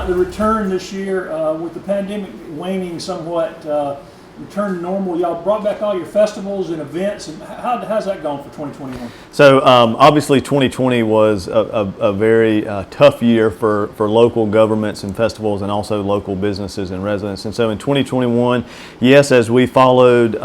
about the return this year with the pandemic waning somewhat? Return to normal. Y'all brought back all your festivals and events, and how's that going for 2021? So obviously 2020 was a very tough year for local governments and festivals, and also local businesses and residents. And so in 2021, yes, as we followed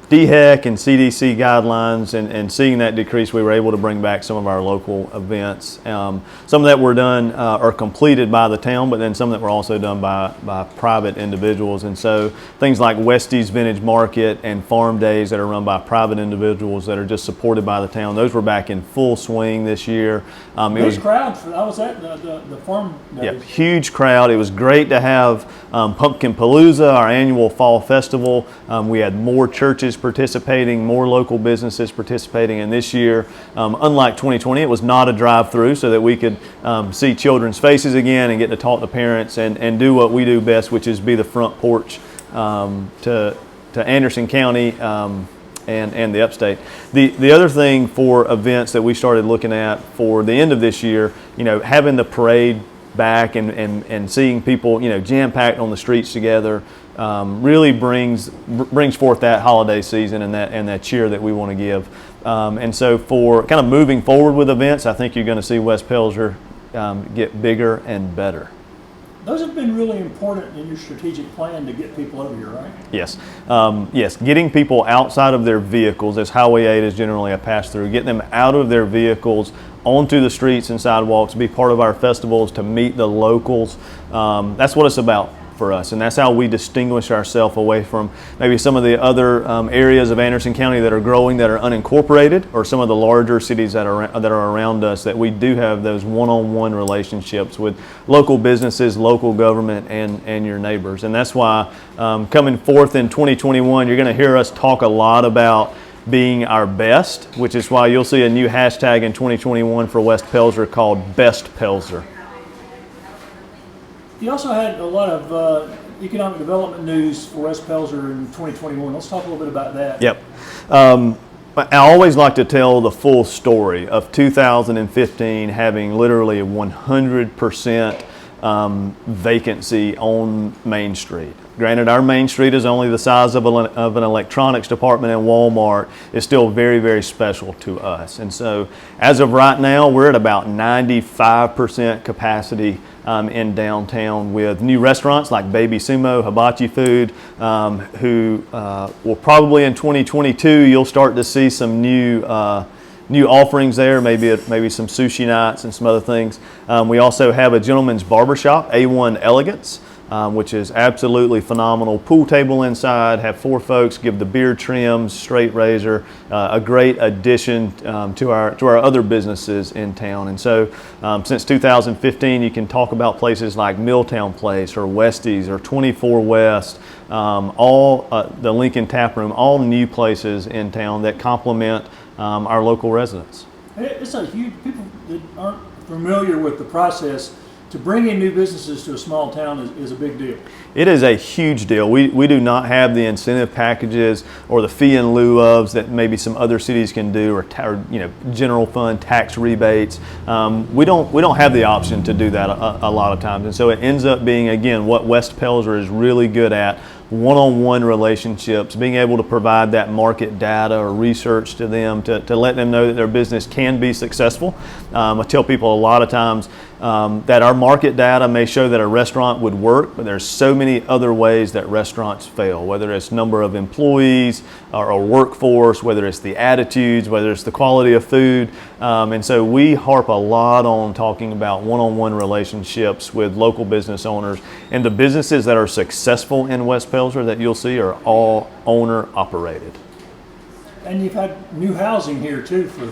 DHEC and CDC guidelines and seeing that decrease, we were able to bring back some of our local events. Some that were done or completed by the town, but then some that were also done by private individuals. And so things like Westie's Vintage Market and Farm Days that are run by private individuals that are just supported by the town, those were back in full swing this year. It was crowd. I was at the Farm Days. Yeah, huge crowd. It was great to have Pumpkin Palooza, our annual fall festival. We had more churches participating, more local businesses participating, and this year, unlike 2020, it was not a drive-through, so that we could see children's faces again and get to talk to parents and do what we do best, which is be the front porch to Anderson County and the upstate. The other thing for events that we started looking at for the end of this year, having the parade back and seeing people, jam-packed on the streets together, really brings forth that holiday season and that cheer that we want to give. And so for kind of moving forward with events, I think you're going to see West Pelzer get bigger and better. Those have been really important in your strategic plan to get people over here, right? Yes. Yes, getting people outside of their vehicles, as Highway 8 is generally a pass-through, getting them out of their vehicles, onto the streets and sidewalks, be part of our festivals, to meet the locals. That's what it's about for us, and that's how we distinguish ourselves away from maybe some of the other areas of Anderson County that are growing, that are unincorporated, or some of the larger cities that are around us, that we do have those one-on-one relationships with local businesses, local government, and your neighbors. And that's why coming forth in 2021, you're going to hear us talk a lot about being our best, which is why you'll see a new hashtag in 2021 for West Pelzer called Best Pelzer. You also had a lot of economic development news for West Pelzer in 2021. Let's talk a little bit about that. Yep. I always like to tell the full story of 2015 having literally 100% vacancy on Main Street. Granted, our Main Street is only the size of an electronics department, and Walmart is still very, very special to us. And so as of right now, we're at about 95% capacity in downtown, with new restaurants like Baby Sumo, Hibachi Food, who will probably in 2022, you'll start to see some new offerings there, maybe some sushi nights and some other things. We also have a gentleman's barbershop, A1 Elegance, which is absolutely phenomenal. Pool table inside, have 4 folks, give the beard trims, straight razor, a great addition to our other businesses in town. And so since 2015, you can talk about places like Milltown Place or Westie's or 24 West, all the Lincoln Tap Room, all new places in town that complement our local residents. It's a huge, people that aren't familiar with the process, to bring in new businesses to a small town is a big deal. It is a huge deal. We do not have the incentive packages or the fee in lieu ofs that maybe some other cities can do, or general fund tax rebates. We don't have the option to do that a lot of times, and so it ends up being, again, what West Pelzer is really good at: one-on-one relationships, being able to provide that market data or research to them to let them know that their business can be successful. I tell people a lot of times that our market data may show that a restaurant would work, but there's so many other ways that restaurants fail, whether it's number of employees or workforce, whether it's the attitudes, whether it's the quality of food. And so we harp a lot on talking about one-on-one relationships with local business owners, and the businesses that are successful in West Pelzer that you'll see are all owner operated. And you've had new housing here too, for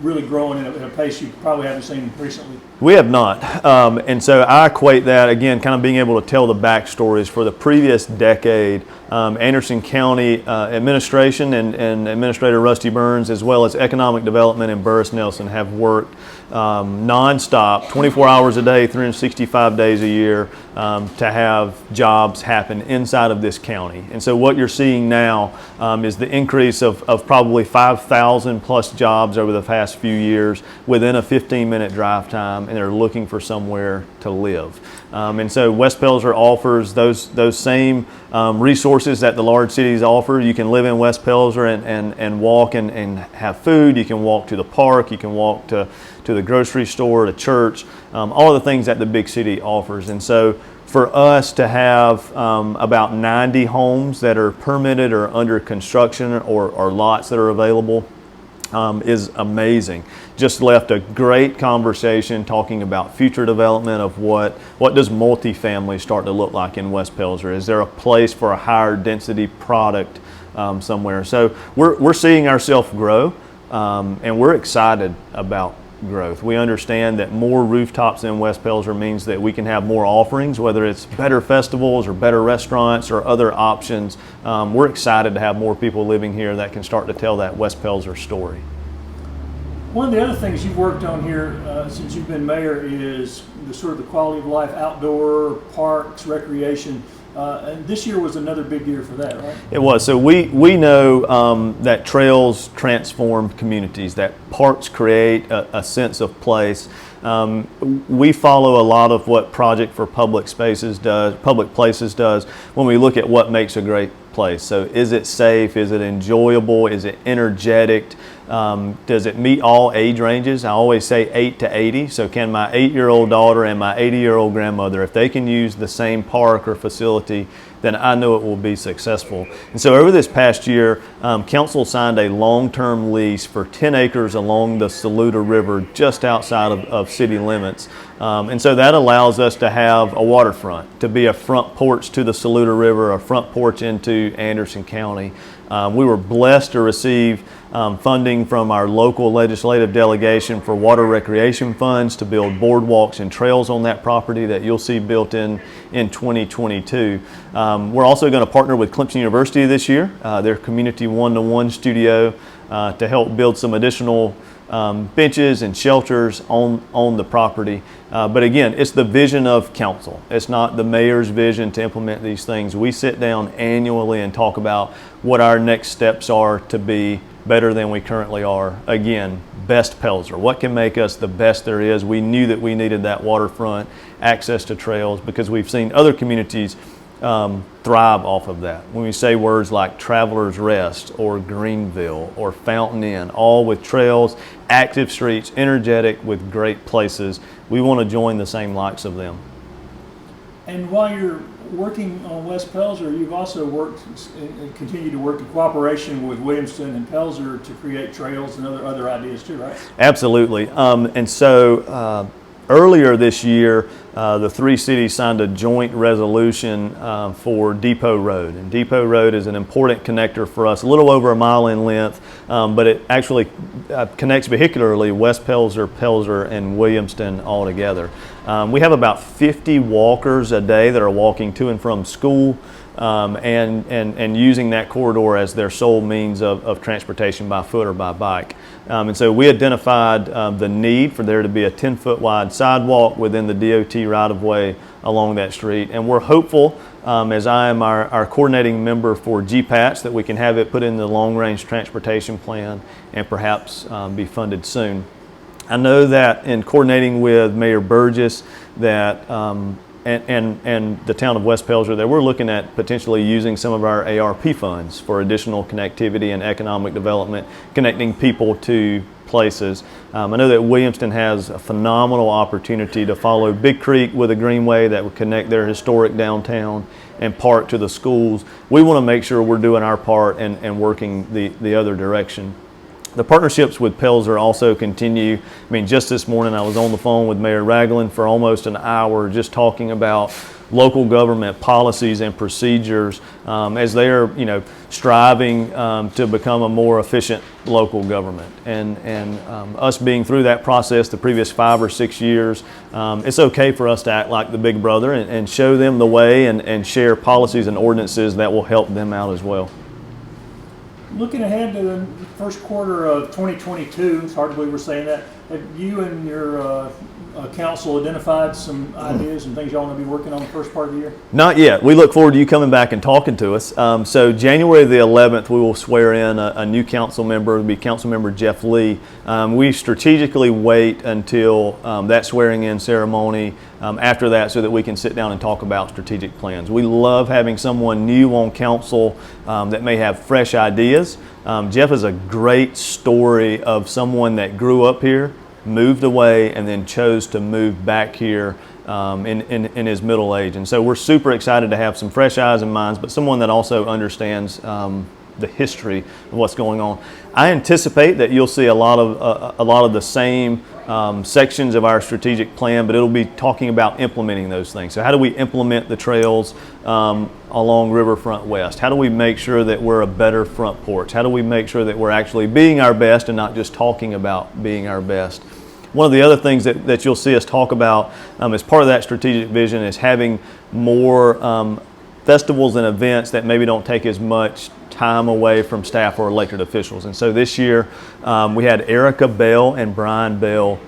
really growing at a pace you probably haven't seen recently. We have not. And so I equate that, again, kind of being able to tell the backstories. For the previous decade, Anderson County administration and Administrator Rusty Burns, as well as Economic Development and Burris Nelson, have worked nonstop, 24 hours a day, 365 days a year, to have jobs happen inside of this county. And so what you're seeing now is the increase of probably 5,000 plus jobs over the past last few years within a 15-minute drive time, and they're looking for somewhere to live. And so West Pelzer offers those same resources that the large cities offer. You can live in West Pelzer and walk and have food. You can walk to the park. You can walk to the grocery store, to church, all of the things that the big city offers. And so for us to have about 90 homes that are permitted or under construction or lots that are available is amazing. Just left a great conversation talking about future development of what does multifamily start to look like in West Pelzer. Is there a place for a higher density product somewhere? So we're seeing ourselves grow, and we're excited about growth. We understand that more rooftops in West Pelzer means that we can have more offerings, whether it's better festivals or better restaurants or other options. We're excited to have more people living here that can start to tell that West Pelzer story. One of the other things you've worked on here since you've been mayor is the sort of the quality of life, outdoor parks, recreation. And this year was another big year for that, right? It was. So we know that trails transform communities, that parks create a sense of place. We follow a lot of what Project for Public Places does when we look at what makes a great place. So is it safe? Is it enjoyable? Is it energetic? Does it meet all age ranges? I always say 8 to 80. So can my 8-year-old daughter and my 80-year-old grandmother, if they can use the same park or facility, then I know it will be successful. And so over this past year, council signed a long-term lease for 10 acres along the Saluda River just outside of city limits. And so that allows us to have a waterfront, to be a front porch to the Saluda River, a front porch into Anderson County. We were blessed to receive funding from our local legislative delegation for water recreation funds to build boardwalks and trails on that property that you'll see built in 2022. We're also going to partner with Clemson University this year, their community one-to-one studio, to help build some additional benches and shelters on the property. But again, it's the vision of council. It's not the mayor's vision to implement these things. We sit down annually and talk about what our next steps are to be better than we currently are. Again, best Pelzer. What can make us the best there is? We knew that we needed that waterfront, access to trails, because we've seen other communities thrive off of that. When we say words like Traveler's Rest or Greenville or Fountain Inn, all with trails, active streets, energetic with great places, we want to join the same likes of them. And while you're working on West Pelzer, you've also worked and continue to work in cooperation with Williamston and Pelzer to create trails and other ideas too, right? Absolutely. And so earlier this year, the three cities signed a joint resolution for Depot Road. And Depot Road is an important connector for us, a little over a mile in length, but it actually connects vehicularly West Pelzer, Pelzer, and Williamston all together. We have about 50 walkers a day that are walking to and from school and using that corridor as their sole means of transportation by foot or by bike. And so we identified the need for there to be a 10-foot wide sidewalk within the DOT right-of-way along that street. And we're hopeful, as I am our coordinating member for GPATS, that we can have it put in the long-range transportation plan and perhaps be funded soon. I know that in coordinating with Mayor Burgess that and the town of West Pelzer, that we're looking at potentially using some of our ARP funds for additional connectivity and economic development, connecting people to places. I know that Williamston has a phenomenal opportunity to follow Big Creek with a greenway that would connect their historic downtown and park to the schools. We want to make sure we're doing our part and working the other direction. The partnerships with Pelzer also continue. I mean, just this morning I was on the phone with Mayor Ragland for almost an hour just talking about local government policies and procedures as they're, striving to become a more efficient local government. And us being through that process the previous 5 or 6 years, it's okay for us to act like the big brother and show them the way and share policies and ordinances that will help them out as well. Looking ahead to the first quarter of 2022, it's hard to believe we're saying that, have you and your council identified some ideas and things y'all want to be working on the first part of the year? Not yet. We look forward to you coming back and talking to us. So January the 11th, we will swear in a new council member. It'll be Council Member Jeff Lee. We strategically wait until that swearing in ceremony after that so that we can sit down and talk about strategic plans. We love having someone new on council that may have fresh ideas. Jeff is a great story of someone that grew up here, moved away, and then chose to move back here in his middle age. And so we're super excited to have some fresh eyes and minds, but someone that also understands the history of what's going on. I anticipate that you'll see a lot of the same sections of our strategic plan, but it'll be talking about implementing those things. So how do we implement the trails along Riverfront West? How do we make sure that we're a better front porch? How do we make sure that we're actually being our best and not just talking about being our best? One of the other things that you'll see us talk about as part of that strategic vision is having more festivals and events that maybe don't take as much time away from staff or elected officials. And so this year we had Erica Bell and Brian Bell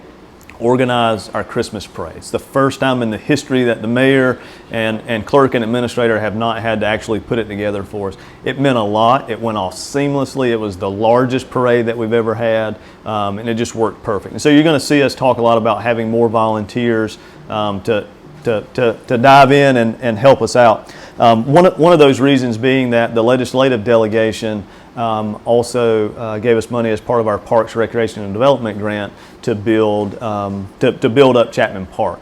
organize our Christmas parade. It's the first time in the history that the mayor and clerk and administrator have not had to actually put it together for us. It meant a lot. It went off seamlessly. It was the largest parade that we've ever had, and it just worked perfect. And so you're going to see us talk a lot about having more volunteers to dive in and help us out. One of those reasons being that the legislative delegation also gave us money as part of our Parks, Recreation, and Development grant to build up Chapman Park.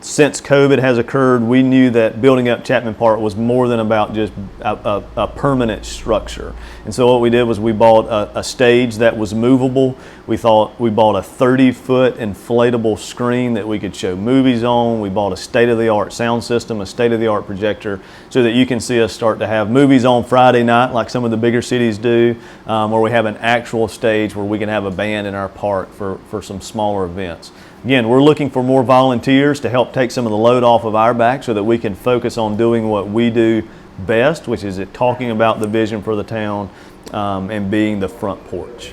Since COVID has occurred, we knew that building up Chapman Park was more than about just a permanent structure. And so what we did was we bought a stage that was movable. We bought a 30-foot inflatable screen that we could show movies on. We bought a state-of-the-art sound system, a state-of-the-art projector, so that you can see us start to have movies on Friday night like some of the bigger cities do, or we have an actual stage where we can have a band in our park for some smaller events. Again, we're looking for more volunteers to help take some of the load off of our back so that we can focus on doing what we do best, which is talking about the vision for the town and being the front porch.